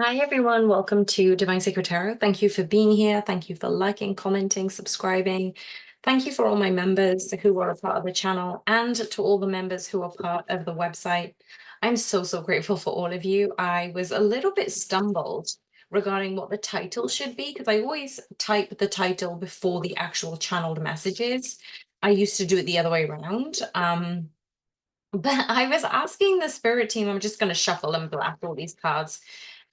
Hi everyone, welcome to Divine Secret Tarot. Thank you for being here. Thank you for liking, commenting, subscribing. Thank you for all my members who are a part of the channel and to all the members who are part of the website. I'm so grateful for all of you. I was a little bit stumbled regarding what the title should be because I always type the title before the actual channeled messages. I used to do it the other way around. But I was asking the spirit team, I'm just going to shuffle and black all these cards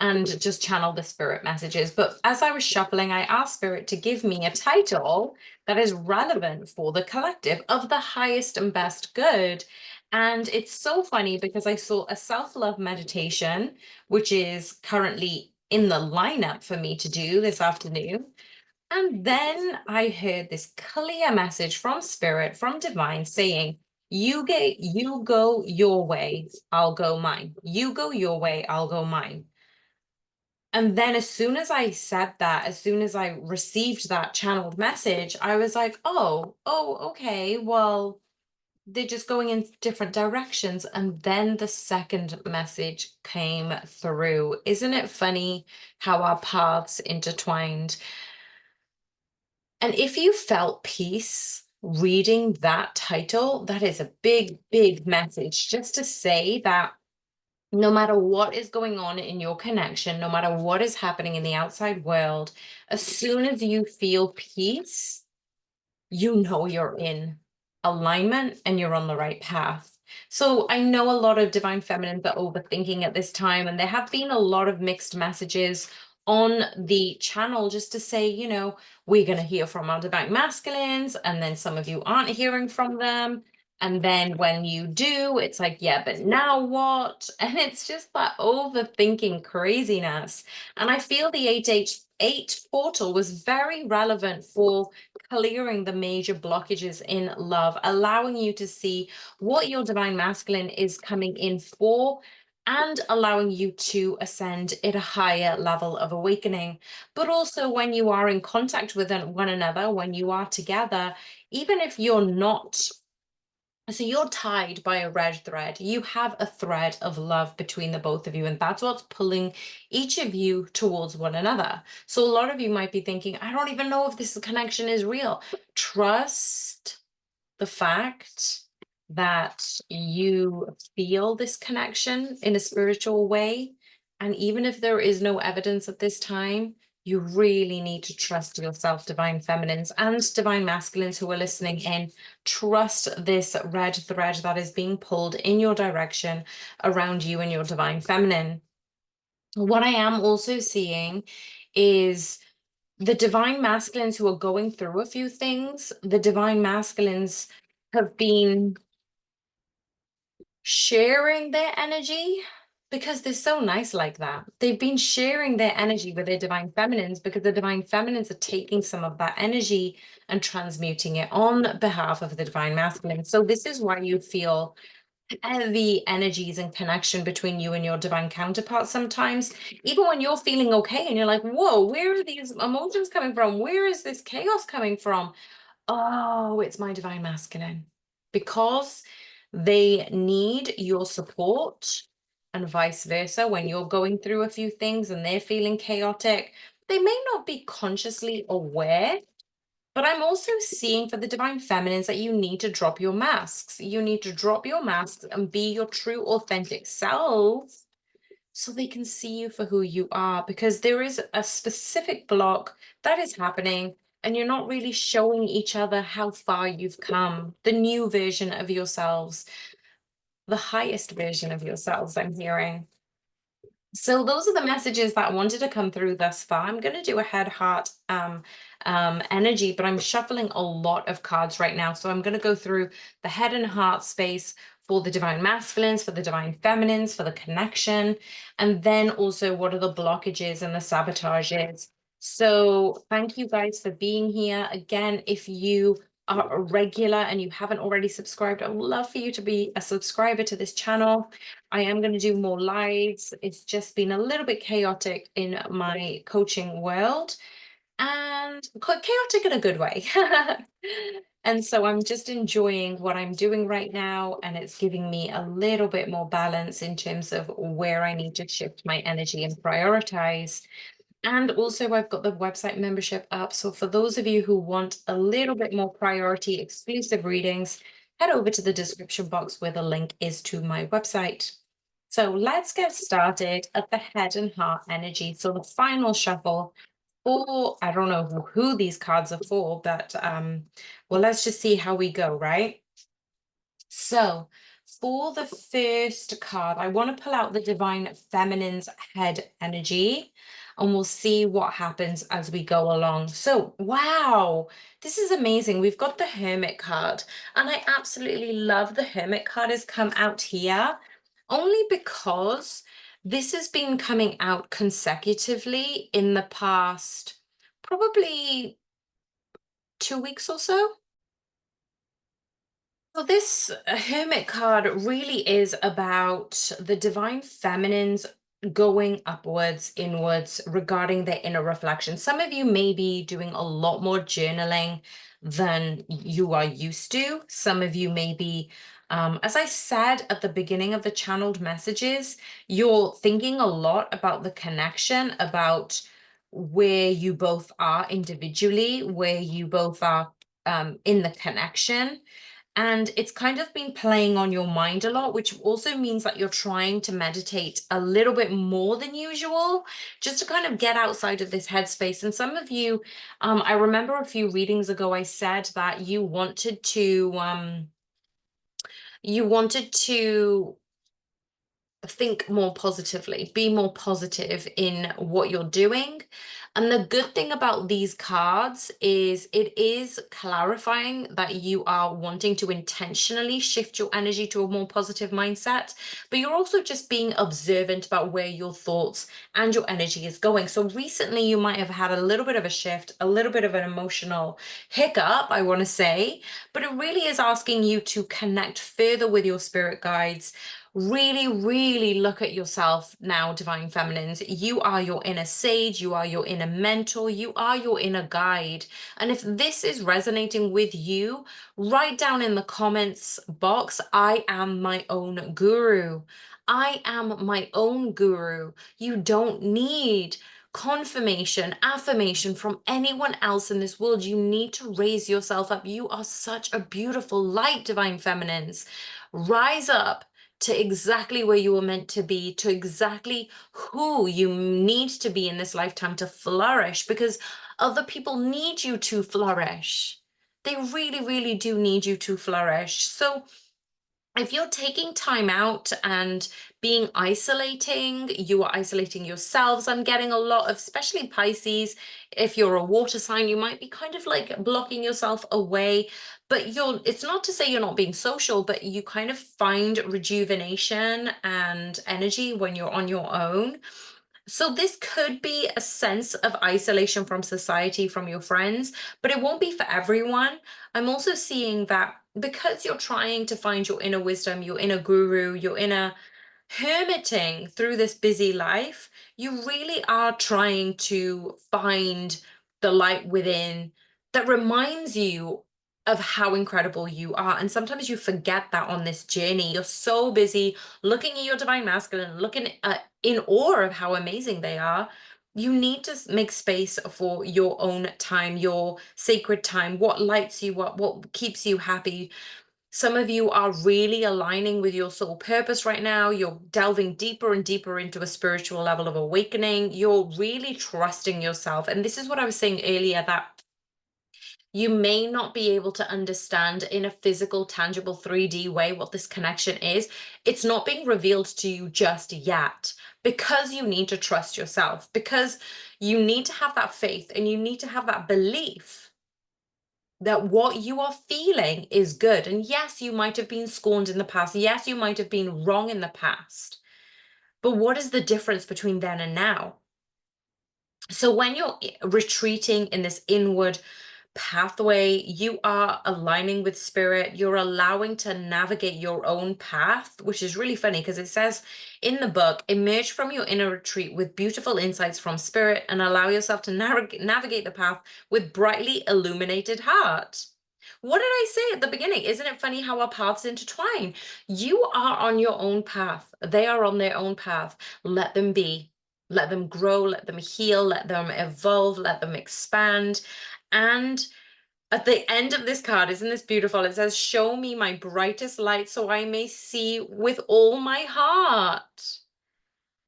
and just channel the spirit messages. But as I was shuffling, I asked spirit to give me a title that is relevant for the collective of the highest and best good. And it's so funny because I saw a self-love meditation, which is currently in the lineup for me to do this afternoon. And then I heard this clear message from spirit, from divine saying, you go your way, I'll go mine. You go your way, I'll go mine. And then as soon as I said that, as soon as I received that channeled message, I was like, okay, well, they're just going in different directions. And then the second message came through. Isn't it funny how our paths intertwined? And if you felt peace reading that title, that is a big message just to say that no matter what is going on in your connection, no matter what is happening in the outside world, as soon as you feel peace, you know you're in alignment and you're on the right path. So I know a lot of divine feminines are overthinking at this time, and there have been a lot of mixed messages on the channel just to say, we're going to hear from our divine masculines, and then some of you aren't hearing from them. And then when you do, it's like, yeah, but now what? And it's just that overthinking craziness. And I feel the 888 portal was very relevant for clearing the major blockages in love, allowing you to see what your divine masculine is coming in for, and allowing you to ascend at a higher level of awakening. But also, when you are in contact with one another, when you are together, even if you're not, so you're tied by a red thread. You have a thread of love between the both of you, and that's what's pulling each of you towards one another. So a lot of you might be thinking, I don't even know if this connection is real. Trust the fact that you feel this connection in a spiritual way. And even if there is no evidence at this time, you really need to trust yourself, divine feminines and divine masculines who are listening in. Trust this red thread that is being pulled in your direction around you and your divine feminine. What I am also seeing is the divine masculines who are going through a few things. The divine masculines have been sharing their energy because they're so nice like that. They've been sharing their energy with their divine feminines because the divine feminines are taking some of that energy and transmuting it on behalf of the divine masculine. So this is why you feel heavy energies and connection between you and your divine counterpart sometimes, even when you're feeling okay and you're like, whoa, where are these emotions coming from? Where is this chaos coming from? Oh, it's my divine masculine, because they need your support, and vice versa. When you're going through a few things and they're feeling chaotic, they may not be consciously aware, but I'm also seeing for the divine feminines that you need to drop your masks. You need to drop your masks and be your true, authentic selves so they can see you for who you are, because there is a specific block that is happening and you're not really showing each other how far you've come, the new version of yourselves, the highest version of yourselves, I'm hearing. So those are the messages that wanted to come through thus far. I'm going to do a head heart energy, but I'm shuffling a lot of cards right now. So I'm going to go through the head and heart space for the divine masculines, for the divine feminines, for the connection, and then also what are the blockages and the sabotages. So thank you guys for being here. Again, if you are a regular and you haven't already subscribed, I would love for you to be a subscriber to this channel. I am going to do more lives. It's just been a little bit chaotic in my coaching world, and quite chaotic in a good way. And so I'm just enjoying what I'm doing right now, and it's giving me a little bit more balance in terms of where I need to shift my energy and prioritize. And also, I've got the website membership up. So, for those of you who want a little bit more priority exclusive readings, head over to the description box where the link is to my website. So, let's get started at the head and heart energy. So, the final shuffle for, I don't know who these cards are for, but well, let's just see how we go, right? So, for the first card, I want to pull out the Divine Feminine's head energy, and we'll see what happens as we go along. So, wow, this is amazing. We've got the Hermit card, and I absolutely love the Hermit card has come out here only because this has been coming out consecutively in the past probably 2 weeks or so. So this hermit card really is about the divine feminines going upwards, inwards regarding their inner reflection. Some of you may be doing a lot more journaling than you are used to. Some of you may be, as I said at the beginning of the channeled messages, you're thinking a lot about the connection, about where you both are individually, where you both are in the connection, and it's kind of been playing on your mind a lot, which also means that you're trying to meditate a little bit more than usual, just to kind of get outside of this headspace. And some of you, I remember a few readings ago, I said that you wanted to think more positively, be more positive in what you're doing. And the good thing about these cards is it is clarifying that you are wanting to intentionally shift your energy to a more positive mindset, but you're also just being observant about where your thoughts and your energy is going. So recently, you might have had a little bit of a shift, a little bit of an emotional hiccup, I want to say, but it really is asking you to connect further with your spirit guides. Really, really look at yourself now, divine feminines. You are your inner sage, you are your inner mentor, you are your inner guide. And if this is resonating with you, write down in the comments box, I am my own guru. I am my own guru. You don't need confirmation, affirmation from anyone else in this world. You need to raise yourself up. You are such a beautiful light, divine feminines. Rise up to exactly where you were meant to be, to exactly who you need to be in this lifetime to flourish, because other people need you to flourish. They really, really do need you to flourish. So if you're taking time out and being isolating, you are isolating yourselves. I'm getting a lot of, especially Pisces, if you're a water sign, you might be kind of like blocking yourself away. But it's not to say you're not being social, but you kind of find rejuvenation and energy when you're on your own. So this could be a sense of isolation from society, from your friends, but it won't be for everyone. I'm also seeing that because you're trying to find your inner wisdom, your inner guru, your inner hermiting through this busy life, you really are trying to find the light within that reminds you of how incredible you are. And sometimes you forget that on this journey. You're so busy looking at your divine masculine, looking at in awe of how amazing they are. You need to make space for your own time, your sacred time, what lights you up, what keeps you happy. Some of you are really aligning with your soul purpose right now. You're delving deeper and deeper into a spiritual level of awakening. You're really trusting yourself. And this is what I was saying earlier, that you may not be able to understand in a physical, tangible 3D way what this connection is. It's not being revealed to you just yet because you need to trust yourself, because you need to have that faith and you need to have that belief that what you are feeling is good. And yes, you might have been scorned in the past. Yes, you might have been wrong in the past. But what is the difference between then and now? So when you're retreating in this inward pathway, you are aligning with spirit, you're allowing to navigate your own path, which is really funny because it says in the book, emerge from your inner retreat with beautiful insights from spirit and allow yourself to navigate the path with brightly illuminated heart. What did I say at the beginning? Isn't it funny how our paths intertwine? You are on your own path. They are on their own path. Let them be. Let them grow, let them heal, let them evolve, let them expand. And at the end of this card, isn't this beautiful? It says, show me my brightest light so I may see with all my heart.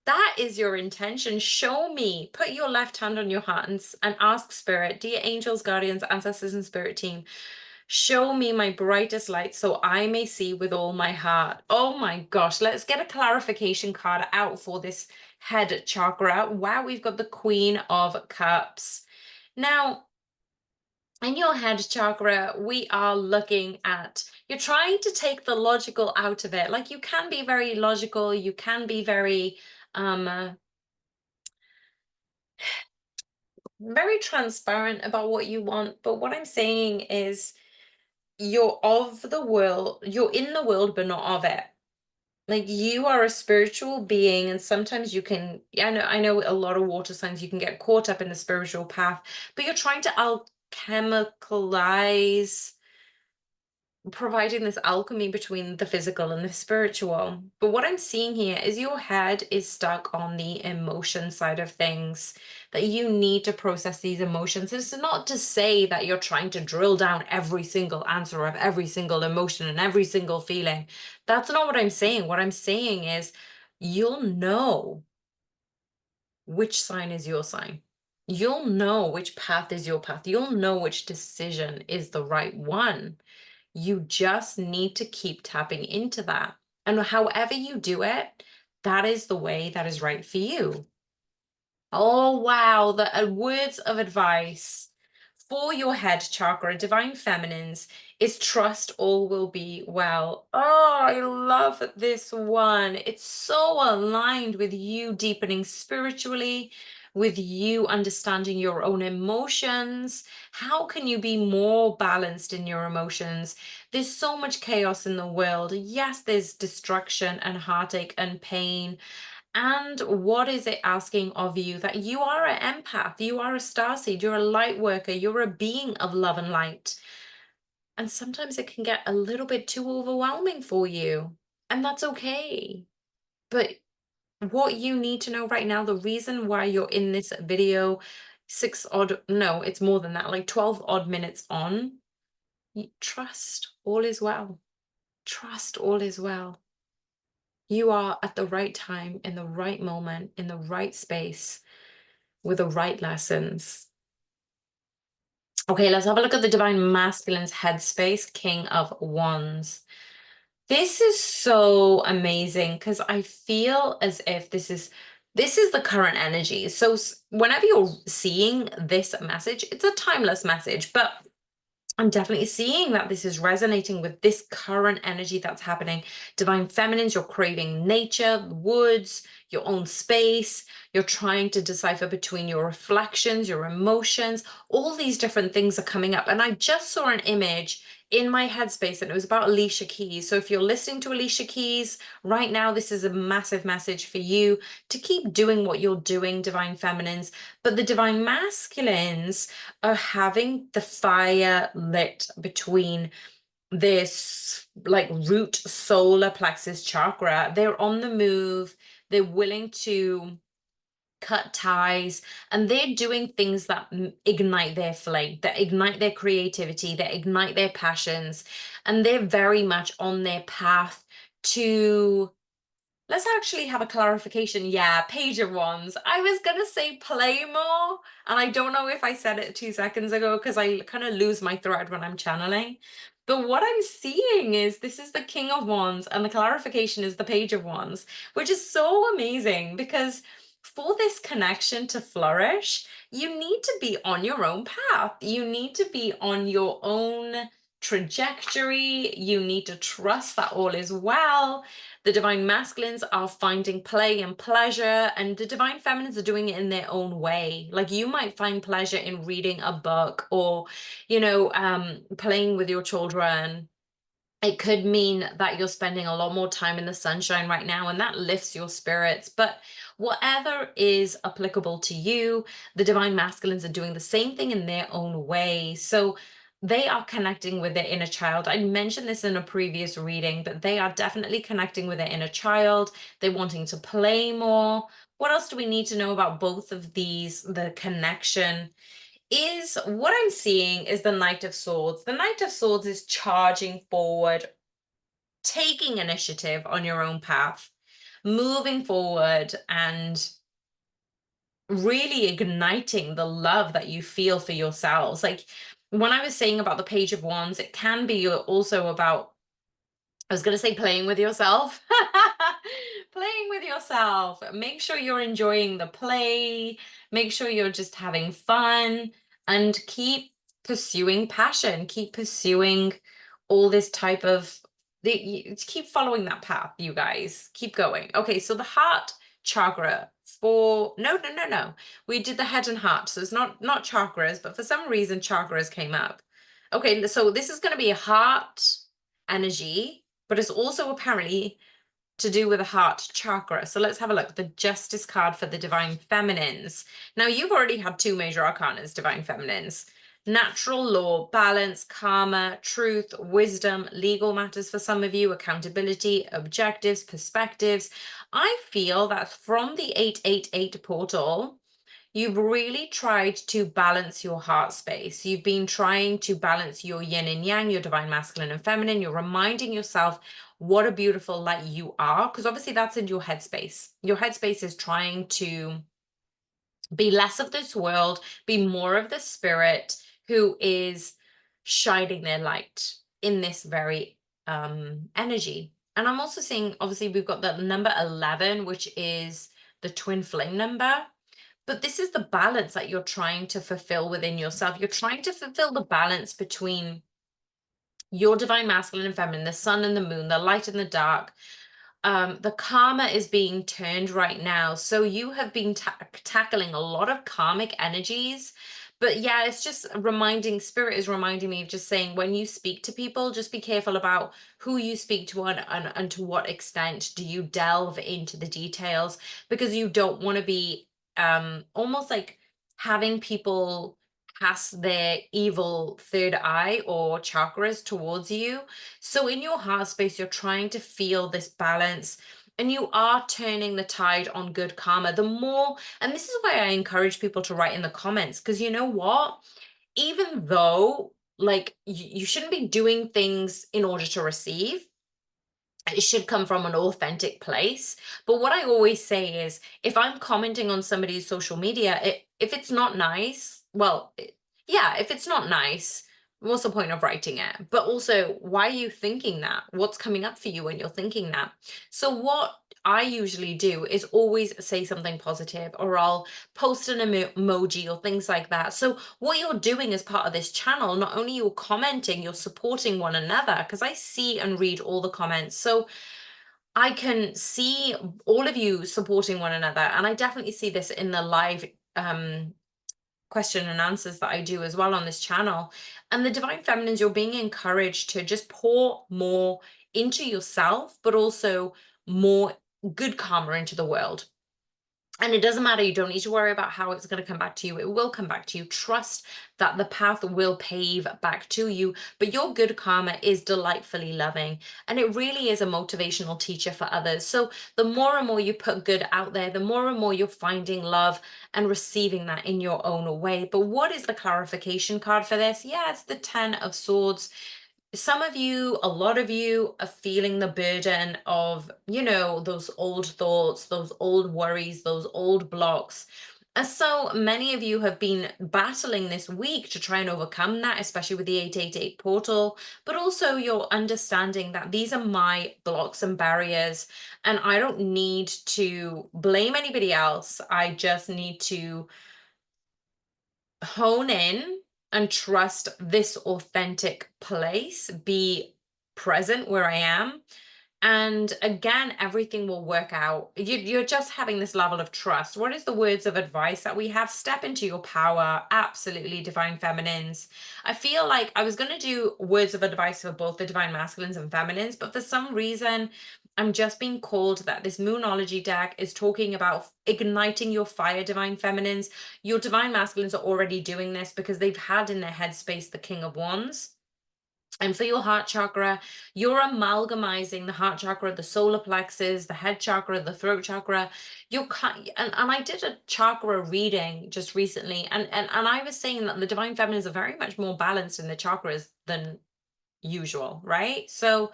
That is your intention. Show me. Put your left hand on your heart and ask Spirit, dear angels, guardians, ancestors, and spirit team, show me my brightest light so I may see with all my heart. Oh my gosh, let's get a clarification card out for this head chakra. Wow, we've got the Queen of Cups. Now, in your head chakra, we are looking at, you're trying to take the logical out of it. Like, you can be very logical, you can be very very transparent about what you want, but what I'm saying is you're of the world, you're in the world, but not of it. Like, you are a spiritual being, and sometimes you can, I know a lot of water signs, you can get caught up in the spiritual path, but you're trying to alchemicalize, providing this alchemy between the physical and the spiritual. But what I'm seeing here is your head is stuck on the emotion side of things, that you need to process these emotions. It's not to say that you're trying to drill down every single answer of every single emotion and every single feeling. That's not what I'm saying. What I'm saying is you'll know which sign is your sign. You'll know which path is your path. You'll know which decision is the right one. You just need to keep tapping into that. And however you do it, that is the way that is right for you. Oh, wow. The words of advice for your head chakra, divine feminines, is trust all will be well. Oh, I love this one. It's so aligned with you deepening spiritually, with you understanding your own emotions. How can you be more balanced in your emotions? There's so much chaos in the world. Yes, there's destruction and heartache and pain. And what is it asking of you? That you are an empath, you are a starseed, you're a light worker, you're a being of love and light. And sometimes it can get a little bit too overwhelming for you, and that's okay. But what you need to know right now, the reason why you're in this video, no, it's more than that, like 12 odd minutes on, trust all is well. Trust all is well. You are at the right time, in the right moment, in the right space, with the right lessons. Okay, let's have a look at the divine masculine's headspace, King of Wands. This is so amazing because I feel as if this is the current energy. So whenever you're seeing this message, it's a timeless message, but I'm definitely seeing that this is resonating with this current energy that's happening. Divine feminines, you're craving nature, woods, your own space. You're trying to decipher between your reflections, your emotions. All these different things are coming up. And I just saw an image in my headspace and it was about Alicia Keys. So if you're listening to Alicia Keys right now, this is a massive message for you to keep doing what you're doing, divine feminines. But the divine masculines are having the fire lit between this like root solar plexus chakra. They're on the move. They're willing to cut ties, and they're doing things that ignite their flame, that ignite their creativity, that ignite their passions, and they're very much on their path to, let's actually have a clarification. Yeah, Page of Wands. I was gonna say play more, and I don't know if I said it 2 seconds ago because I kind of lose my thread when I'm channeling. But what I'm seeing is this is the King of Wands, and the clarification is the Page of Wands, which is so amazing because for this connection to flourish, you need to be on your own path. You need to be on your own trajectory. You need to trust that all is well. The divine masculines are finding play and pleasure, and the divine feminines are doing it in their own way. Like, you might find pleasure in reading a book or, playing with your children. It could mean that you're spending a lot more time in the sunshine right now, and that lifts your spirits. But whatever is applicable to you, the divine masculines are doing the same thing in their own way. So they are connecting with their inner child. I mentioned this in a previous reading, but they are definitely connecting with their inner child. They're wanting to play more. What else do we need to know about both of these? The connection is what I'm seeing is the Knight of Swords. The Knight of Swords is charging forward, taking initiative on your own path, moving forward, and really igniting the love that you feel for yourselves. Like when I was saying about the Page of Wands, it can be also about, I was going to say playing with yourself. Playing with yourself. Make sure you're enjoying the play. Make sure you're just having fun and keep pursuing passion. Keep pursuing all this type of keep following that path, you guys. Keep going. Okay, so the heart chakra for no. We did the head and heart. So it's not chakras, but for some reason chakras came up. Okay, so this is going to be a heart energy, but it's also apparently to do with the heart chakra. So let's have a look. The Justice card for the Divine Feminines. Now, you've already had two major arcanas, Divine Feminines. Natural law, balance, karma, truth, wisdom, legal matters for some of you, accountability, objectives, perspectives. I feel that from the 888 portal, you've really tried to balance your heart space. You've been trying to balance your yin and yang, your divine masculine and feminine. You're reminding yourself what a beautiful light you are, because obviously that's in your headspace. Your headspace is trying to be less of this world, be more of the spirit who is shining their light in this very energy. And I'm also seeing, obviously, we've got the number 11, which is the twin flame number. But this is the balance that you're trying to fulfill within yourself. You're trying to fulfill the balance between your divine masculine and feminine, the sun and the moon, the light and the dark. The karma is being turned right now. So you have been tackling a lot of karmic energies. But yeah, it's just reminding, spirit is reminding me of just saying, when you speak to people, just be careful about who you speak to and to what extent do you delve into the details, because you don't want to be almost like having people cast their evil third eye or chakras towards you. So in your heart space, you're trying to feel this balance, and you are turning the tide on good karma. The more, and this is why I encourage people to write in the comments, because you know what? Even though like you shouldn't be doing things in order to receive, it should come from an authentic place. But what I always say is, if I'm commenting on somebody's social media, if it's not nice, well, yeah, if it's not nice, what's the point of writing it? But also, why are you thinking that? What's coming up for you when you're thinking that? So what I usually do is always say something positive, or I'll post an emoji or things like that. So what you're doing as part of this channel, not only you're commenting, you're supporting one another, because I see and read all the comments. So I can see all of you supporting one another. And I definitely see this in the live question and answers that I do as well on this channel. And the Divine Feminines, you're being encouraged to just pour more into yourself, but also more good karma into the world. And it doesn't matter. You don't need to worry about how it's going to come back to you. It will come back to you. Trust that the path will pave back to you. But your good karma is delightfully loving. And it really is a motivational teacher for others. So the more and more you put good out there, the more and more you're finding love and receiving that in your own way. But what is the clarification card for this? Yeah, it's the 10 of Swords. Some of you, a lot of you are feeling the burden of, those old thoughts, those old worries, those old blocks. And so many of you have been battling this week to try and overcome that, especially with the 888 portal, but also you're understanding that these are my blocks and barriers, and I don't need to blame anybody else. I just need to hone in and trust this authentic place, be present where I am. And again, everything will work out. You're just having this level of trust. What is the words of advice that we have? Step into your power. Absolutely, Divine Feminines. I feel like I was going to do words of advice for both the Divine Masculines and Feminines, but for some reason, I'm just being called that this Moonology deck is talking about igniting your fire, divine feminines. Your divine masculines are already doing this because they've had in their headspace the King of Wands. And for your heart chakra, you're amalgamizing the heart chakra, the solar plexus, the head chakra, the throat chakra. And I did a chakra reading just recently, and I was saying that the divine feminines are very much more balanced in the chakras than usual, right? So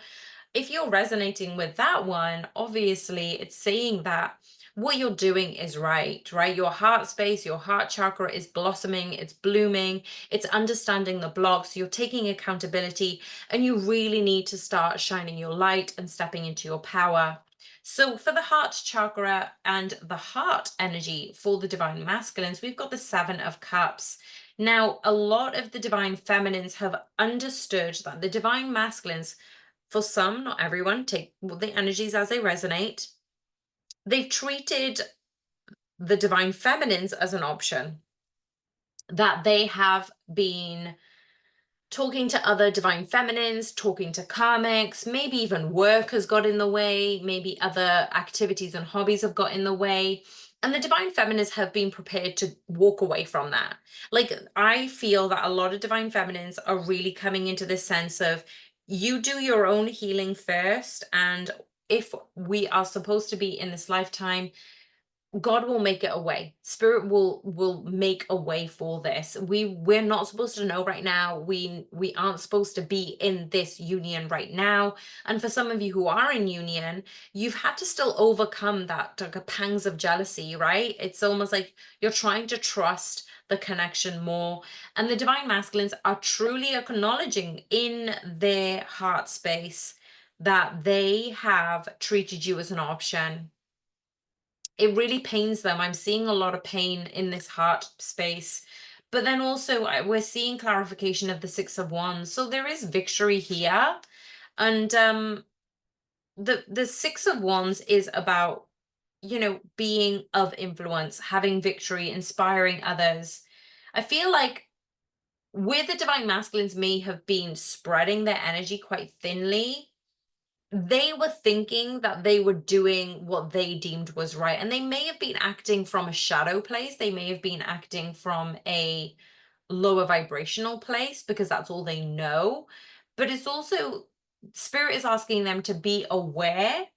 if you're resonating with that one, obviously it's saying that what you're doing is right, right? Your heart space, your heart chakra is blossoming, it's blooming, it's understanding the blocks, you're taking accountability, and you really need to start shining your light and stepping into your power. So for the heart chakra and the heart energy for the divine masculines, we've got the Seven of Cups. Now, a lot of the divine feminines have understood that the divine masculines, for some, not everyone, take the energies as they resonate. They've treated the divine feminines as an option, that they have been talking to other divine feminines, talking to karmics, maybe even work has got in the way, maybe other activities and hobbies have got in the way. And the divine feminines have been prepared to walk away from that. Like, I feel that a lot of divine feminines are really coming into this sense of, you do your own healing first. And if we are supposed to be in this lifetime, God will make it a way. Spirit will make a way for this. We're not supposed to know right now. We aren't supposed to be in this union right now. And for some of you who are in union, you've had to still overcome that, like, a pangs of jealousy, right? It's almost like you're trying to trust the connection more. And the divine masculines are truly acknowledging in their heart space that they have treated you as an option. It really pains them. I'm seeing a lot of pain in this heart space. But then also we're seeing clarification of the Six of Wands. So there is victory here. And the Six of Wands is about, being of influence, having victory, inspiring others. I feel like where the divine masculines may have been spreading their energy quite thinly, they were thinking that they were doing what they deemed was right. And they may have been acting from a shadow place. They may have been acting from a lower vibrational place because that's all they know. But it's also, Spirit is asking them to be aware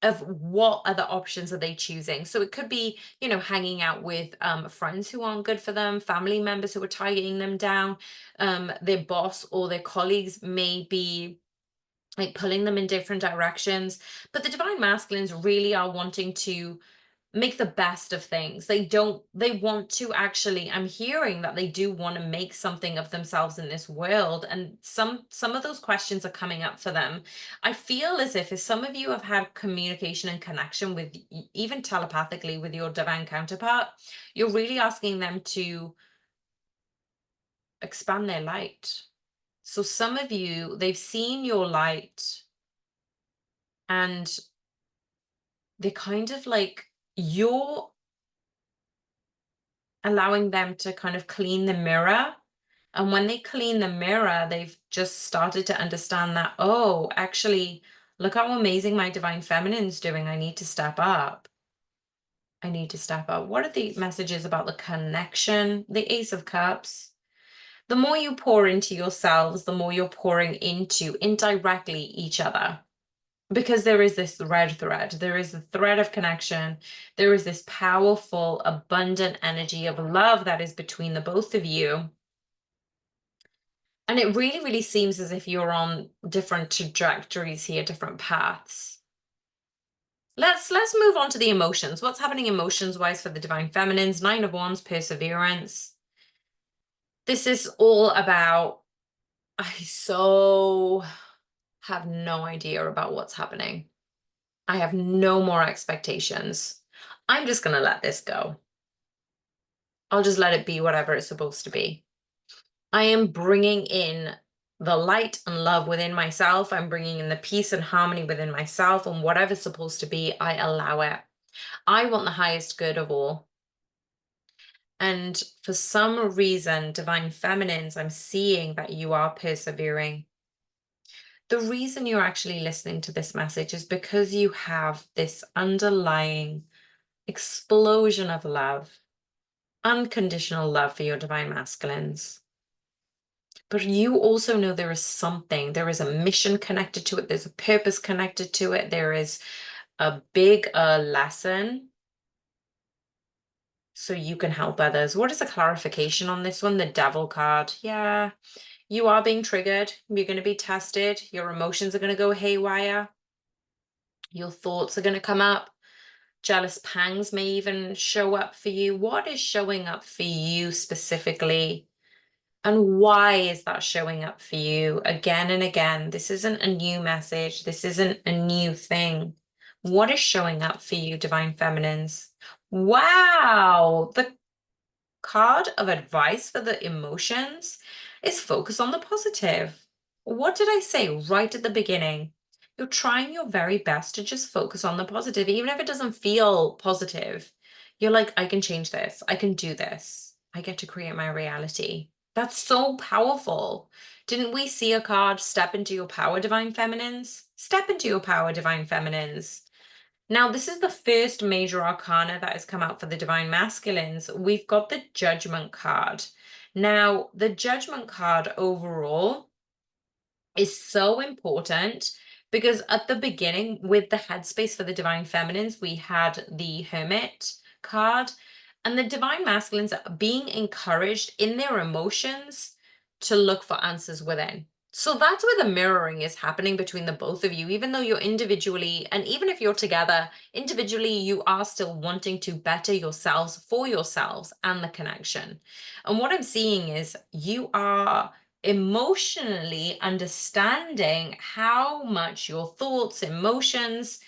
of what other options are they choosing. So it could be, hanging out with friends who aren't good for them, family members who are tying them down, their boss or their colleagues may be like pulling them in different directions. But the divine masculines really are wanting to make the best of things. They want to actually, I'm hearing that they do want to make something of themselves in this world. And some of those questions are coming up for them. I feel as if some of you have had communication and connection with, even telepathically, with your divine counterpart, you're really asking them to expand their light. So some of you, they've seen your light, and they're kind of like, you're allowing them to kind of clean the mirror. And when they clean the mirror, they've just started to understand that, oh, actually, look how amazing my divine feminine's doing. I need to step up. I need to step up. What are the messages about the connection? The Ace of Cups. The more you pour into yourselves, the more you're pouring into indirectly each other. Because there is this red thread, there is a thread of connection, there is this powerful, abundant energy of love that is between the both of you. And it really, really seems as if you're on different trajectories here, different paths. Let's move on to the emotions. What's happening emotions wise for the divine feminines? Nine of Wands, perseverance. This is all about, I so have no idea about what's happening. I have no more expectations. I'm just going to let this go. I'll just let it be whatever it's supposed to be. I am bringing in the light and love within myself. I'm bringing in the peace and harmony within myself, and whatever's supposed to be, I allow it. I want the highest good of all. And for some reason, divine feminines, I'm seeing that you are persevering. The reason you're actually listening to this message is because you have this underlying explosion of love, unconditional love for your divine masculines. But you also know there is something, there is a mission connected to it, there's a purpose connected to it, there is a big lesson so you can help others. What is the clarification on this one? The Devil card. Yeah, you are being triggered. You're going to be tested. Your emotions are going to go haywire. Your thoughts are going to come up. Jealous pangs may even show up for you. What is showing up for you specifically? And why is that showing up for you again and again? This isn't a new message. This isn't a new thing. What is showing up for you, Divine Feminines? Wow, the card of advice for the emotions is focus on the positive. What did I say right at the beginning? You're trying your very best to just focus on the positive, even if it doesn't feel positive. You're like, I can change this. I can do this. I get to create my reality. That's so powerful. Didn't we see a card, step into your power, Divine Feminines? Step into your power, Divine Feminines. Now, this is the first major arcana that has come out for the Divine Masculines. We've got the Judgment card. Now, the Judgment card overall is so important because at the beginning, with the headspace for the Divine Feminines, we had the Hermit card, and the Divine Masculines are being encouraged in their emotions to look for answers within. So that's where the mirroring is happening between the both of you, even though you're individually, and even if you're together, individually, you are still wanting to better yourselves for yourselves and the connection. And what I'm seeing is you are emotionally understanding how much your thoughts, emotions,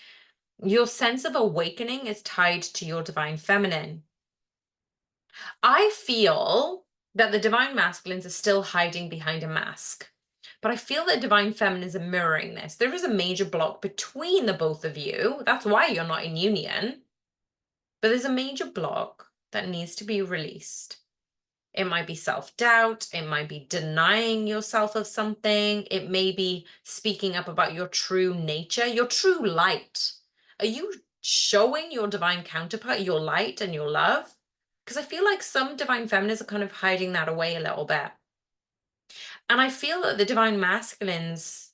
your sense of awakening is tied to your divine feminine. I feel that the divine masculines are still hiding behind a mask, but I feel that divine feminines are mirroring this. There is a major block between the both of you. That's why you're not in union, but there's a major block that needs to be released. It might be self-doubt. It might be denying yourself of something. It may be speaking up about your true nature, your true light. Are you showing your divine counterpart your light and your love? Because I feel like some divine feminines are kind of hiding that away a little bit. And I feel that the divine masculines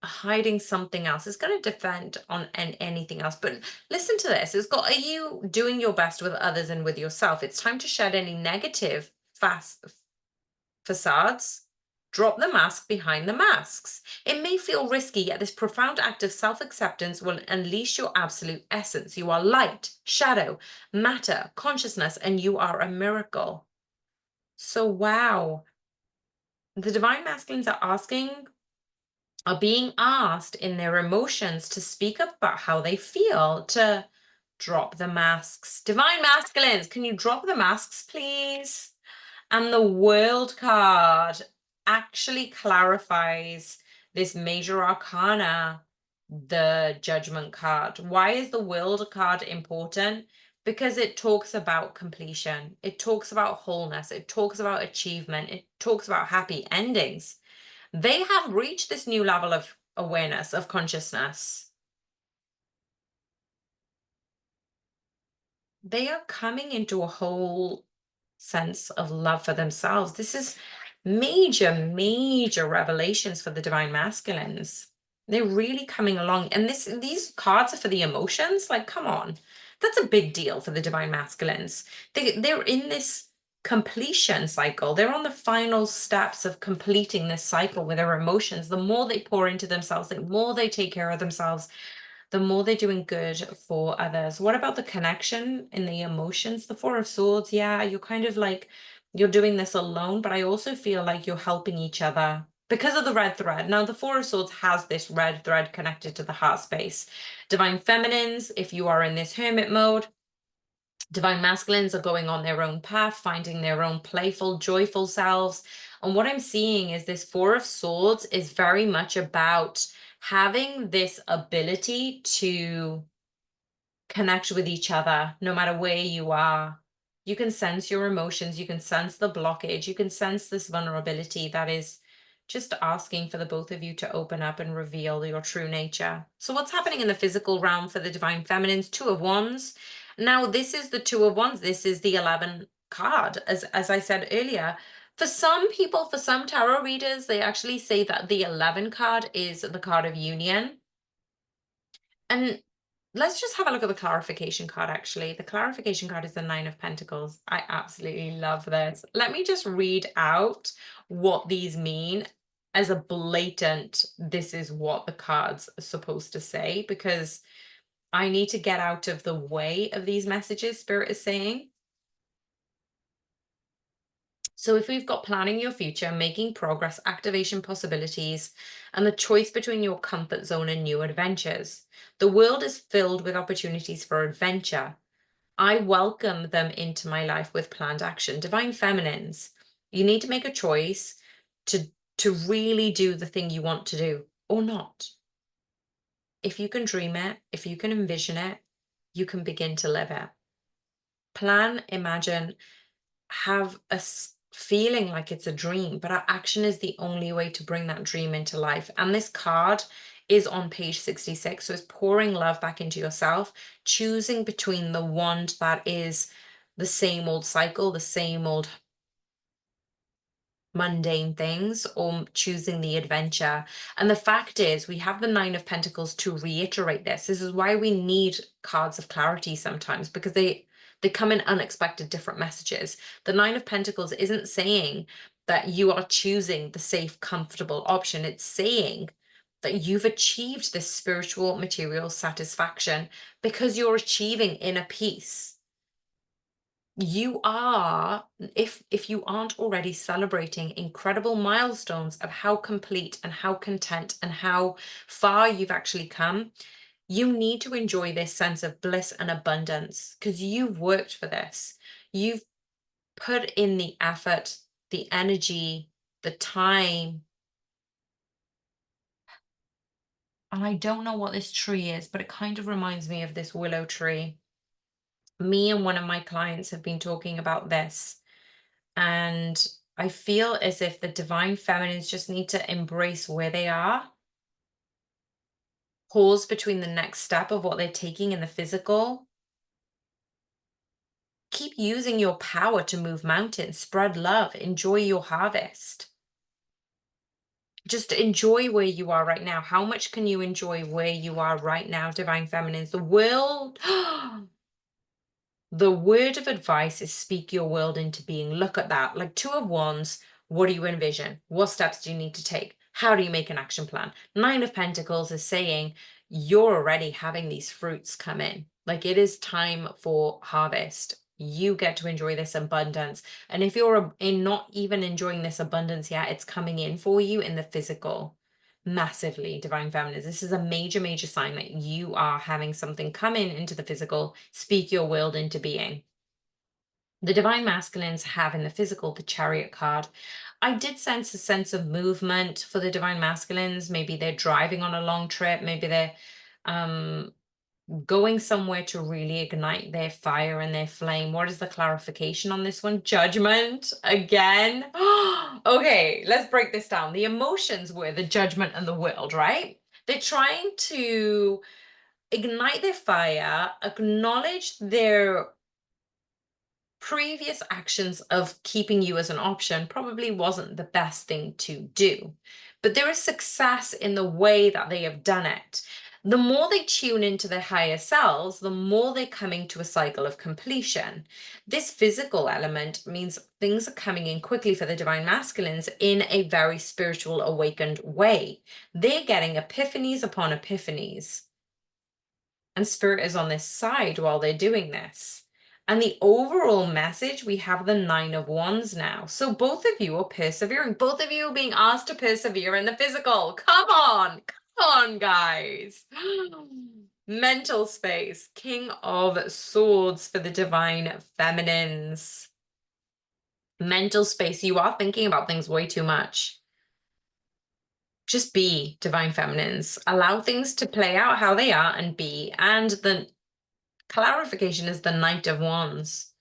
are hiding something else. It's going to defend on anything else. But listen to this. It's got, are you doing your best with others and with yourself? It's time to shed any negative facades. Drop the mask behind the masks. It may feel risky, yet this profound act of self-acceptance will unleash your absolute essence. You are light, shadow, matter, consciousness, and you are a miracle. So, wow. The divine masculines are being asked in their emotions to speak up about how they feel, to drop the masks. Divine masculines, can you drop the masks, please? And the World card actually clarifies this major arcana, the Judgment card. Why is the World card important? Because it talks about completion. It talks about wholeness. It talks about achievement. It talks about happy endings. They have reached this new level of awareness, of consciousness. They are coming into a whole sense of love for themselves. This is major, major revelations for the divine masculines. They're really coming along. And these cards are for the emotions. Like, come on. That's a big deal for the divine masculines. They're in this completion cycle. They're on the final steps of completing this cycle with their emotions. The more they pour into themselves, the more they take care of themselves, the more they're doing good for others. What about the connection in the emotions? The Four of Swords, yeah, you're kind of like, you're doing this alone, but I also feel like you're helping each other because of the red thread. Now, the Four of Swords has this red thread connected to the heart space. Divine feminines, if you are in this hermit mode, divine masculines are going on their own path, finding their own playful, joyful selves. And what I'm seeing is this Four of Swords is very much about having this ability to connect with each other no matter where you are. You can sense your emotions, you can sense the blockage, you can sense this vulnerability that is just asking for the both of you to open up and reveal your true nature. So what's happening in the physical realm for the divine feminines? Two of Wands. Now, this is the Two of Wands. This is the 11 card, as I said earlier. For some people, for some tarot readers, they actually say that the 11 card is the card of union. And let's just have a look at the clarification card, actually. The clarification card is the Nine of Pentacles. I absolutely love this. Let me just read out what these mean as a blatant, this is what the cards are supposed to say, because I need to get out of the way of these messages Spirit is saying. So if we've got planning your future, making progress, activation possibilities, and the choice between your comfort zone and new adventures, the world is filled with opportunities for adventure. I welcome them into my life with planned action. Divine feminines, you need to make a choice to really do the thing you want to do or not. If you can dream it, if you can envision it, you can begin to live it. Plan, imagine, have a feeling like it's a dream, but our action is the only way to bring that dream into life. And this card is on page 66. So it's pouring love back into yourself, choosing between the wand that is the same old cycle, the same old mundane things, or choosing the adventure. And the fact is, we have the Nine of Pentacles to reiterate this. This is why we need cards of clarity sometimes, because they come in unexpected different messages. The Nine of Pentacles isn't saying that you are choosing the safe, comfortable option. It's saying that you've achieved this spiritual material satisfaction because you're achieving inner peace. You are, if you aren't already celebrating incredible milestones of how complete and how content and how far you've actually come, you need to enjoy this sense of bliss and abundance because you've worked for this. You've put in the effort, the energy, the time. And I don't know what this tree is, but it kind of reminds me of this willow tree. Me and one of my clients have been talking about this. And I feel as if the divine feminines just need to embrace where they are, pause between the next step of what they're taking in the physical, keep using your power to move mountains, spread love, enjoy your harvest. Just enjoy where you are right now. How much can you enjoy where you are right now, divine feminines? The world, the word of advice is speak your world into being. Look at that. Like Two of Wands, what do you envision? What steps do you need to take? How do you make an action plan? Nine of Pentacles is saying you're already having these fruits come in. Like it is time for harvest. You get to enjoy this abundance. And if you're not even enjoying this abundance yet, it's coming in for you in the physical. Massively, divine feminines. This is a major, major sign that you are having something come in into the physical. Speak your world into being. The divine masculines have in the physical the Chariot card. I did sense a sense of movement for the divine masculines. Maybe they're driving on a long trip. Maybe they're going somewhere to really ignite their fire and their flame. What is the clarification on this one? Judgment again. Okay, let's break this down. The emotions were the judgment and the world, right? They're trying to ignite their fire, acknowledge their previous actions of keeping you as an option probably wasn't the best thing to do. But there is success in the way that they have done it. The more they tune into their higher selves, the more they're coming to a cycle of completion. This physical element means things are coming in quickly for the divine masculines in a very spiritual, awakened way. They're getting epiphanies upon epiphanies. And spirit is on this side while they're doing this. And the overall message, we have the Nine of Wands now. So both of you are persevering. Both of you are being asked to persevere in the physical. Come on, guys. Mental space, King of Swords for the divine feminines. Mental space, you are thinking about things way too much. Just be, divine feminines. Allow things to play out how they are and be. And the clarification is the Knight of Wands.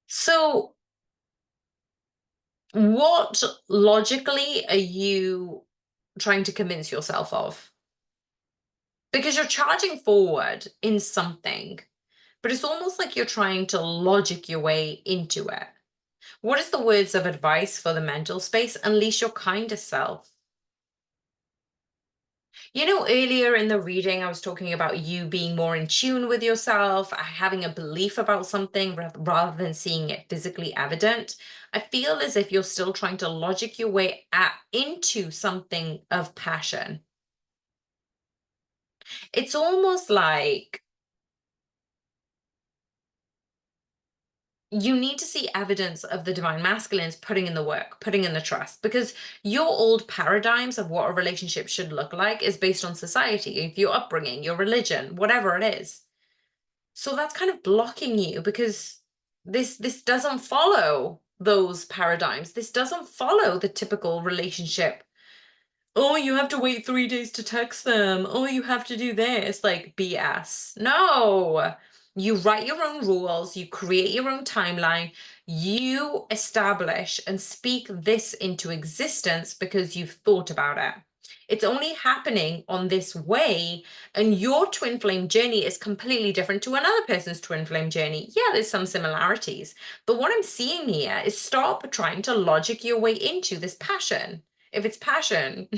So What logically are you trying to convince yourself of? Because you're charging forward in something, but it's almost like you're trying to logic your way into it. What is the words of advice for the mental space? Unleash your kinder self. Earlier in the reading, I was talking about you being more in tune with yourself, having a belief about something rather than seeing it physically evident. I feel as if you're still trying to logic your way into something of passion. It's almost like you need to see evidence of the divine masculines putting in the work, putting in the trust, because your old paradigms of what a relationship should look like is based on society, your upbringing, your religion, whatever it is. So that's kind of blocking you because this doesn't follow those paradigms. This doesn't follow the typical relationship. Oh, you have to wait 3 days to text them. Oh, you have to do this. Like BS. No. You write your own rules, you create your own timeline, you establish and speak this into existence because you've thought about it. It's only happening on this way, and your twin flame journey is completely different to another person's twin flame journey. Yeah, there's some similarities, but what I'm seeing here is stop trying to logic your way into this passion. If it's passion,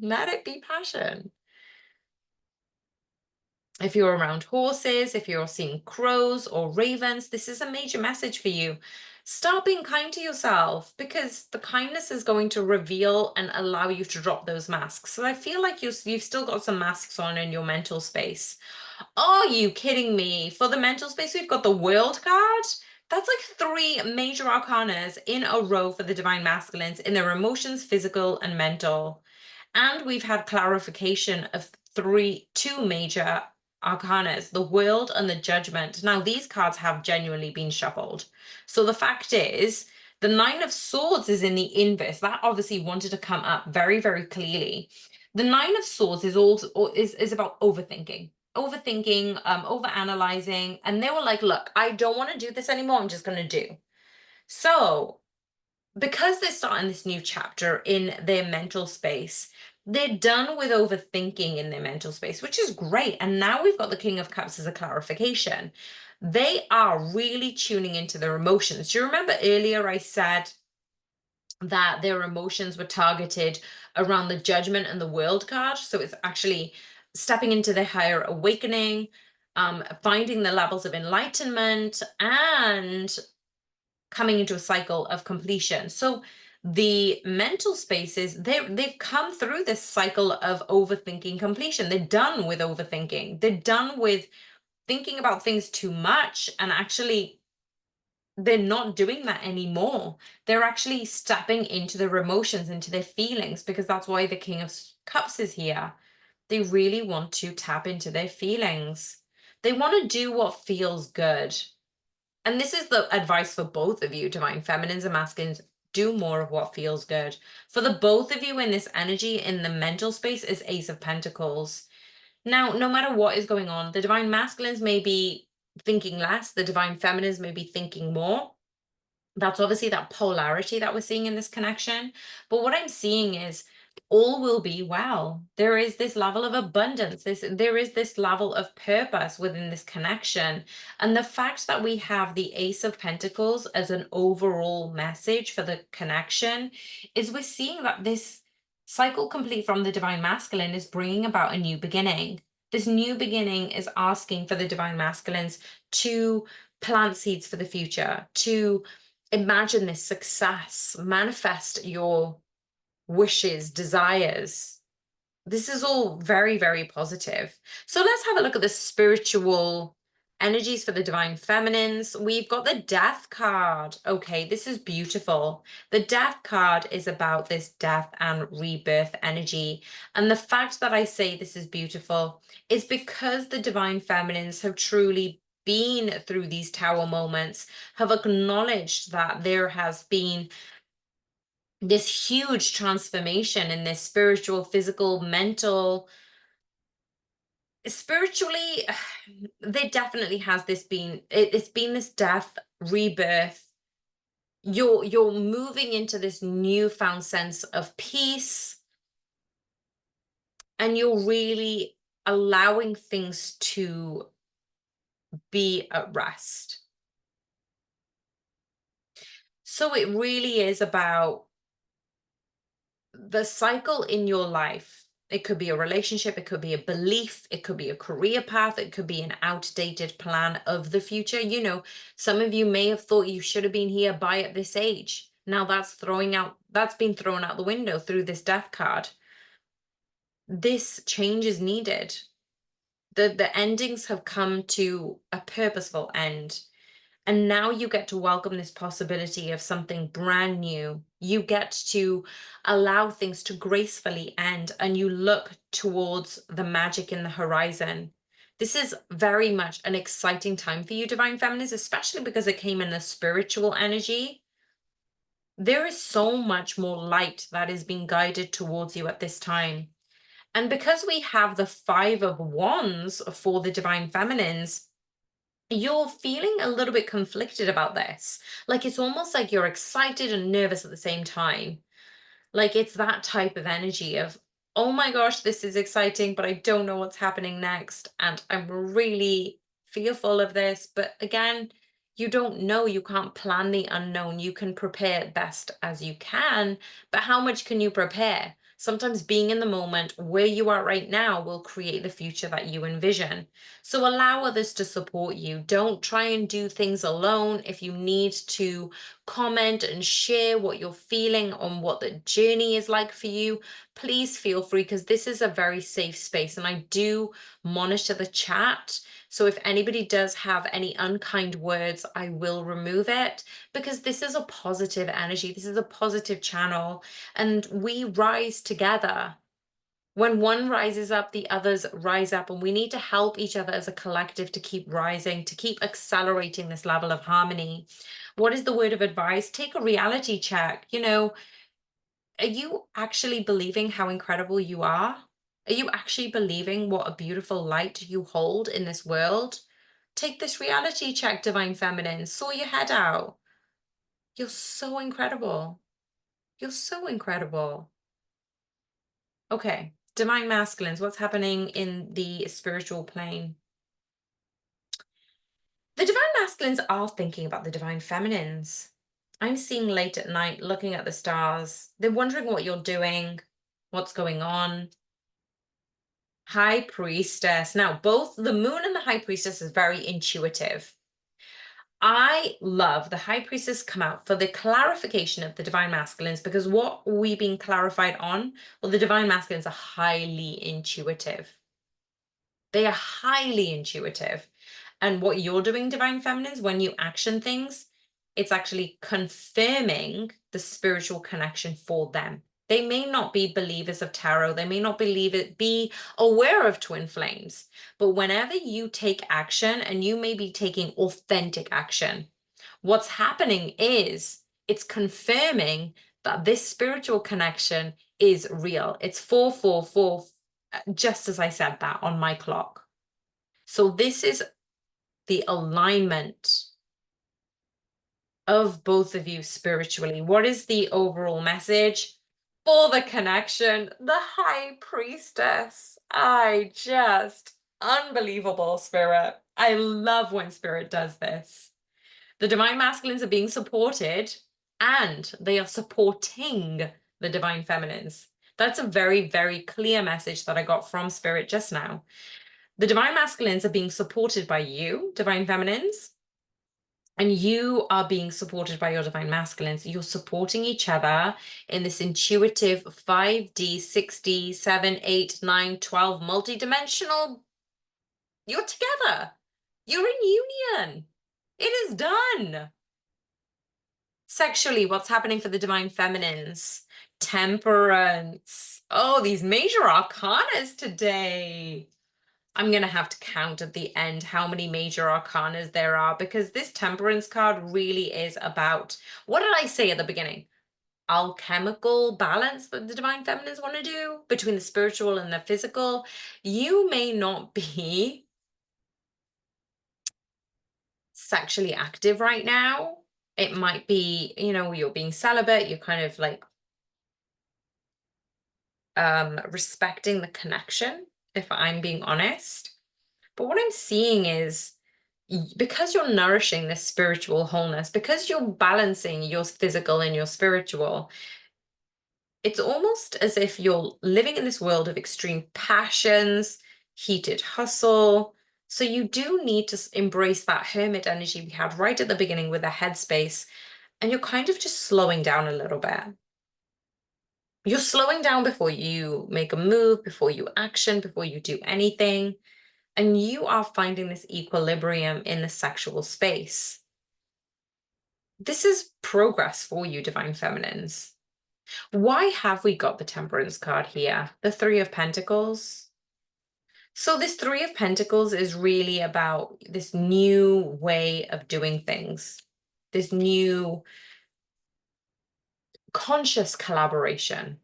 let it be passion. If you're around horses, if you're seeing crows or ravens, this is a major message for you. Start being kind to yourself because the kindness is going to reveal and allow you to drop those masks. So I feel like you've still got some masks on in your mental space. Are you kidding me? For the mental space, we've got the World card. That's like three major arcanas in a row for the divine masculines in their emotions, physical, and mental. And we've had clarification of two major arcanas, the world and the judgment. Now, these cards have genuinely been shuffled. So the fact is, the Nine of Swords is in the inverse. That obviously wanted to come up very, very clearly. The Nine of Swords is also is about overthinking, over analyzing. And they were like, look, I don't want to do this anymore. I'm just going to do. So because they're starting this new chapter in their mental space, they're done with overthinking in their mental space, which is great. And now we've got the King of Cups as a clarification. They are really tuning into their emotions. Do you remember earlier I said that their emotions were targeted around the Judgment and the World card? So it's actually stepping into their higher awakening, finding the levels of enlightenment, and coming into a cycle of completion. So the mental spaces, they've come through this cycle of overthinking completion. They're done with overthinking. They're done with thinking about things too much, and actually they're not doing that anymore. They're actually stepping into their emotions, into their feelings, because that's why the King of Cups is here. They really want to tap into their feelings. They want to do what feels good. And this is the advice for both of you, divine feminines and masculines. Do more of what feels good. For the both of you in this energy, in the mental space, is Ace of Pentacles. Now, no matter what is going on, the divine masculines may be thinking less, the divine feminines may be thinking more. That's obviously that polarity that we're seeing in this connection. But what I'm seeing is all will be well. There is this level of abundance. There is this level of purpose within this connection. And the fact that we have the Ace of Pentacles as an overall message for the connection is we're seeing that this cycle complete from the divine masculine is bringing about a new beginning. This new beginning is asking for the divine masculines to plant seeds for the future, to imagine this success, manifest your wishes, desires. This is all very, very positive. So let's have a look at the spiritual energies for the divine feminines. We've got the Death card. Okay, this is beautiful. The Death card is about this death and rebirth energy. And the fact that I say this is beautiful is because the divine feminines have truly been through these tower moments, have acknowledged that there has been this huge transformation in this spiritual, physical, mental. Spiritually, there definitely has this been, it's been this death, rebirth. You're moving into this newfound sense of peace, and you're really allowing things to be at rest. So it really is about the cycle in your life. It could be a relationship, it could be a belief, it could be a career path, it could be an outdated plan of the future. Some of you may have thought you should have been here by at this age. Now that's been thrown out the window through this death card. This change is needed. The endings have come to a purposeful end. And now you get to welcome this possibility of something brand new. You get to allow things to gracefully end, and you look towards the magic in the horizon. This is very much an exciting time for you, Divine Feminines, especially because it came in a spiritual energy. There is so much more light that is being guided towards you at this time. And because we have the Five of Wands for the Divine Feminines, you're feeling a little bit conflicted about this. Like it's almost like you're excited and nervous at the same time. Like it's that type of energy of, oh my gosh, this is exciting, but I don't know what's happening next. And I'm really fearful of this. But again, you don't know. You can't plan the unknown. You can prepare best as you can. But how much can you prepare? Sometimes being in the moment where you are right now will create the future that you envision. So allow others to support you. Don't try and do things alone. If you need to comment and share what you're feeling on what the journey is like for you, please feel free, because this is a very safe space and I do monitor the chat. So if anybody does have any unkind words, I will remove it, because this is a positive energy. This is a positive channel and we rise together. When one rises up, the others rise up, and we need to help each other as a collective to keep rising, to keep accelerating this level of harmony. What is the word of advice? Take a reality check. Are you actually believing how incredible you are? Are you actually believing what a beautiful light you hold in this world? Take this reality check, Divine Feminine. Saw your head out. You're so incredible. You're so incredible. Okay, Divine Masculines, what's happening in the spiritual plane? The Divine Masculines are thinking about the Divine Feminines. I'm seeing late at night, looking at the stars. They're wondering what you're doing, what's going on. High Priestess. Now, both the Moon and the High Priestess is very intuitive. I love the High Priestess come out for the clarification of the Divine Masculines, because what we've been clarified on, well, the Divine Masculines are highly intuitive. They are highly intuitive. And what you're doing, Divine Feminines, when you action things, it's actually confirming the spiritual connection for them. They may not be believers of tarot. They may not be aware of twin flames. But whenever you take action, and you may be taking authentic action, what's happening is it's confirming that this spiritual connection is real. It's 444, just as I said that on my clock. So this is the alignment of both of you spiritually. What is the overall message for the connection? The High Priestess. Unbelievable, Spirit. I love when Spirit does this. The Divine Masculines are being supported, and they are supporting the Divine Feminines. That's a very, very clear message that I got from Spirit just now. The Divine Masculines are being supported by you, Divine Feminines, and you are being supported by your Divine Masculines. You're supporting each other in this intuitive 5D, 6D, 7, 8, 9, 12 multi-dimensional. You're together. You're in union. It is done. Sexually, what's happening for the Divine Feminines? Temperance. Oh, these major arcanas today. I'm going to have to count at the end how many major arcanas there are, because this Temperance card really is about, what did I say at the beginning? Alchemical balance that the Divine Feminines want to do between the spiritual and the physical. You may not be sexually active right now. It might be, you're being celibate, you're kind of like respecting the connection, if I'm being honest. But what I'm seeing is because you're nourishing this spiritual wholeness, because you're balancing your physical and your spiritual, it's almost as if you're living in this world of extreme passions, heated hustle. So you do need to embrace that hermit energy we had right at the beginning with the headspace, and you're kind of just slowing down a little bit. You're slowing down before you make a move, before you action, before you do anything. And you are finding this equilibrium in the sexual space. This is progress for you, Divine Feminines. Why have we got the Temperance card here? The Three of Pentacles. So this Three of Pentacles is really about this new way of doing things, this new conscious collaboration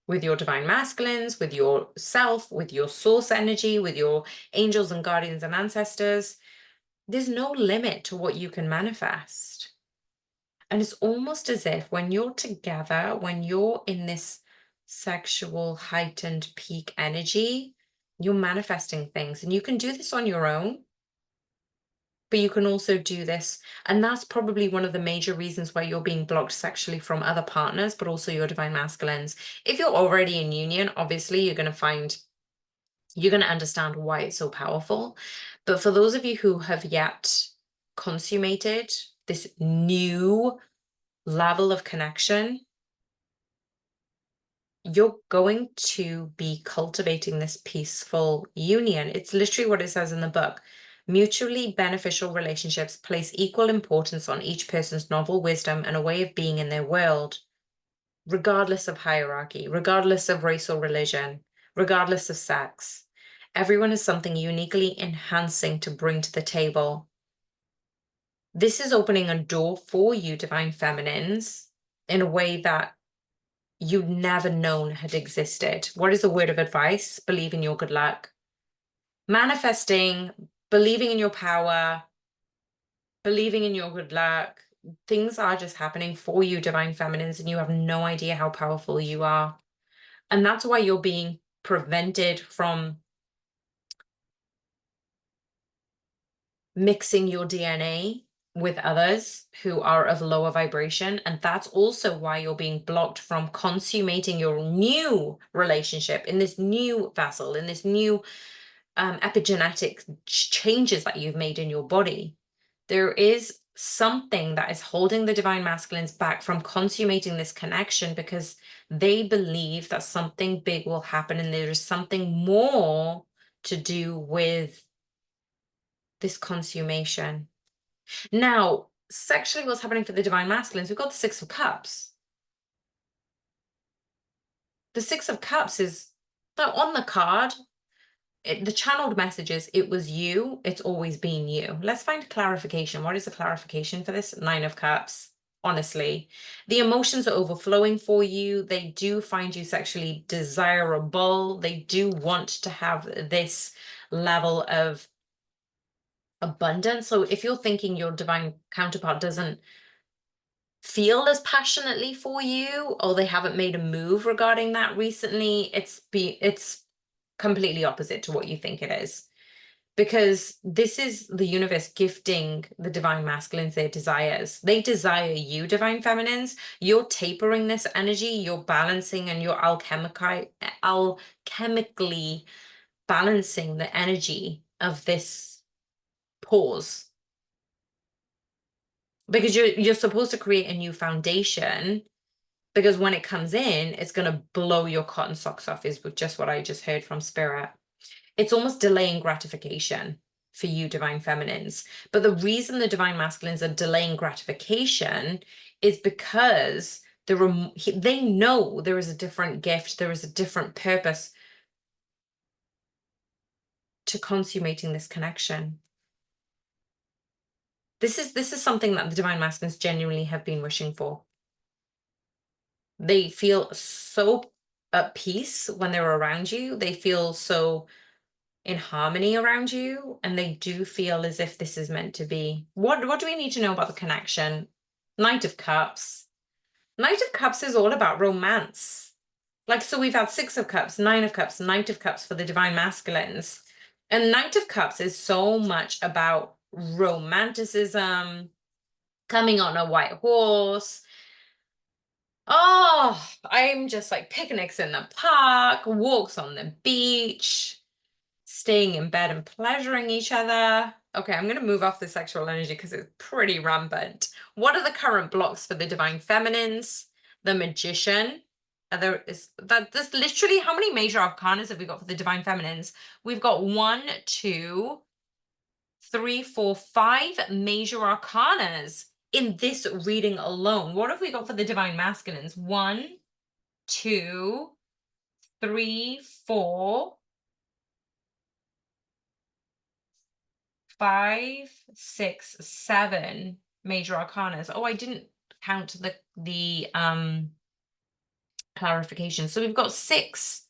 with your divine masculines, with yourself, with your source energy, with your angels and guardians and ancestors. There's no limit to what you can manifest. And it's almost as if when you're together, when you're in this sexual heightened peak energy, you're manifesting things. And you can do this on your own, but you can also do this. And that's probably one of the major reasons why you're being blocked sexually from other partners, but also your divine masculines. If you're already in union, obviously you're going to understand why it's so powerful. But for those of you who have yet consummated this new level of connection, you're going to be cultivating this peaceful union. It's literally what it says in the book. Mutually beneficial relationships place equal importance on each person's novel wisdom and a way of being in their world, regardless of hierarchy, regardless of race or religion, regardless of sex. Everyone has something uniquely enhancing to bring to the table. This is opening a door for you, Divine Feminines, in a way that you'd never known had existed. What is a word of advice? Believe in your good luck. Manifesting, believing in your power, believing in your good luck. Things are just happening for you, Divine Feminines, and you have no idea how powerful you are. And that's why you're being prevented from mixing your DNA with others who are of lower vibration. And that's also why you're being blocked from consummating your new relationship in this new vessel, in this new epigenetic changes that you've made in your body. There is something that is holding the divine masculines back from consummating this connection because they believe that something big will happen and there is something more to do with this consummation. Now, sexually, what's happening for the divine masculines? We've got the Six of Cups. The Six of Cups is on the card. The channeled messages, it was you, it's always been you. Let's find clarification. What is the clarification for this? Nine of Cups. Honestly, the emotions are overflowing for you. They do find you sexually desirable. They do want to have this level of abundance. So if you're thinking your divine counterpart doesn't feel as passionately for you, or they haven't made a move regarding that recently, it's completely opposite to what you think it is. Because this is the universe gifting the divine masculines their desires. They desire you, divine feminines. You're tapering this energy, you're balancing, and you're alchemically balancing the energy of this pause. Because you're supposed to create a new foundation, because when it comes in, it's going to blow your cotton socks off, is just what I just heard from spirit. It's almost delaying gratification for you, divine feminines. But the reason the divine masculines are delaying gratification is because they know there is a different gift, there is a different purpose to consummating this connection. This is something that the divine masculines genuinely have been wishing for. They feel so at peace when they're around you. They feel so in harmony around you, and they do feel as if this is meant to be. What do we need to know about the connection? Knight of Cups. Knight of Cups is all about romance. Like, so we've had Six of Cups, Nine of Cups, Knight of Cups for the divine masculines. And Knight of Cups is so much about romanticism, coming on a white horse. Oh, I'm just like picnics in the park, walks on the beach, staying in bed and pleasuring each other. Okay, I'm going to move off the sexual energy because it's pretty rampant. What are the current blocks for the divine feminines? The Magician. There's literally, how many major arcanas have we got for the divine feminines? We've got 1, 2, 3, 4, 5 major arcanas in this reading alone. What have we got for the divine masculines? 1, 2, 3, 4, 5, 6, 7 major arcanas. Oh, I didn't count the clarification. So we've got 6.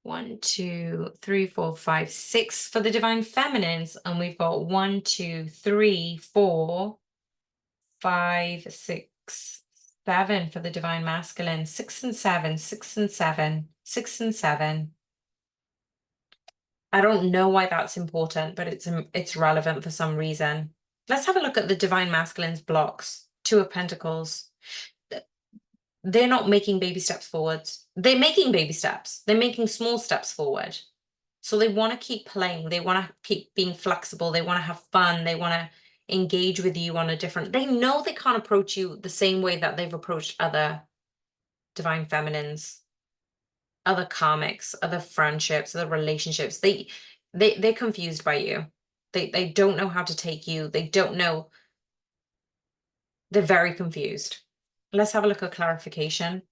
1, 2, 3, 4, 5, 6 for the divine feminines, and we've got 1, 2, 3, 4, 5, 6, 7 for the divine masculine. 6 and 7, 6 and 7, 6 and 7. I don't know why that's important, but it's relevant for some reason. Let's have a look at the divine masculine's blocks. 2 of Pentacles. They're not making baby steps forwards. They're making baby steps. They're making small steps forward. So they want to keep playing. They want to keep being flexible. They want to have fun. They want to engage with you on a different. They know they can't approach you the same way that they've approached other divine feminines, other karmics, other friendships, other relationships. They're confused by you. They don't know how to take you. They don't know. They're very confused. Let's have a look at clarification.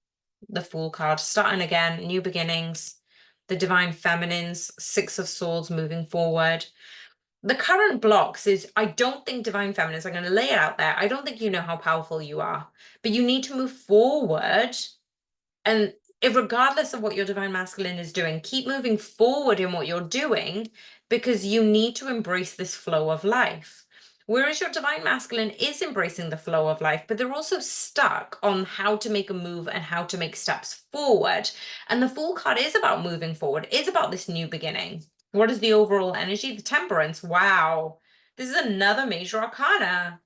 The Fool card, starting again, new beginnings. The divine feminines, 6 of Swords, moving forward. The current blocks is, I don't think divine feminines, I'm going to lay it out there. I don't think you know how powerful you are, but you need to move forward. And if, regardless of what your divine masculine is doing, keep moving forward in what you're doing, because you need to embrace this flow of life. Whereas your divine masculine is embracing the flow of life, but they're also stuck on how to make a move and how to make steps forward. And the Fool card is about moving forward, is about this new beginning. What is the overall energy? The Temperance. Wow. This is another major arcana.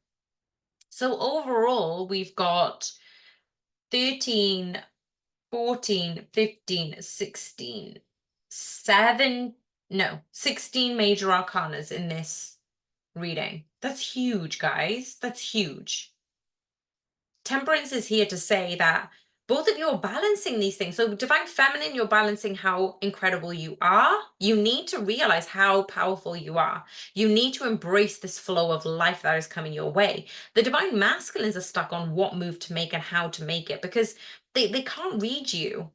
So overall, we've got 13, 14, 15, 16, 16 major arcanas in this reading. That's huge, guys. That's huge. Temperance is here to say that both of you are balancing these things. So divine feminine, you're balancing how incredible you are. You need to realize how powerful you are. You need to embrace this flow of life that is coming your way. The divine masculines are stuck on what move to make and how to make it, because they can't read you.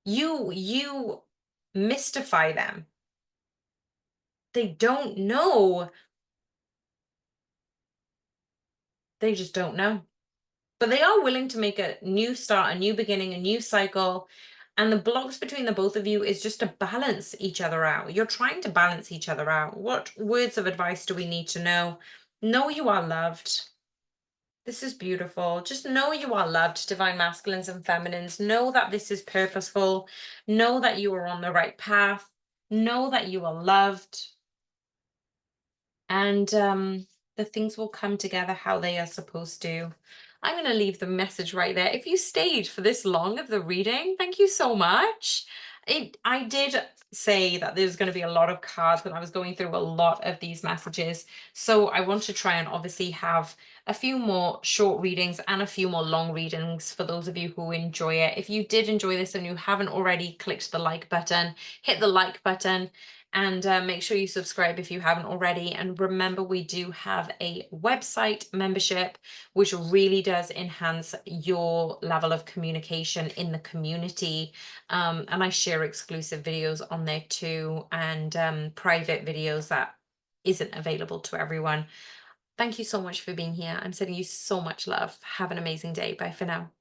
You mystify them. They don't know. They just don't know. But they are willing to make a new start, a new beginning, a new cycle. And the blocks between the both of you is just to balance each other out. You're trying to balance each other out. What words of advice do we need to know? Know you are loved. This is beautiful. Just know you are loved, divine masculines and feminines. Know that this is purposeful. Know that you are on the right path. Know that you are loved. And the things will come together how they are supposed to. I'm going to leave the message right there. If you stayed for this long of the reading, thank you so much. I did say that there's going to be a lot of cards, and I was going through a lot of these messages. So I want to try and obviously have a few more short readings and a few more long readings for those of you who enjoy it. If you did enjoy this and you haven't already, clicked the like button, hit the like button. And make sure you subscribe if you haven't already. And remember, we do have a website membership, which really does enhance your level of communication in the community. And I share exclusive videos on there too, and private videos that isn't available to everyone. Thank you so much for being here. I'm sending you so much love. Have an amazing day. Bye for now.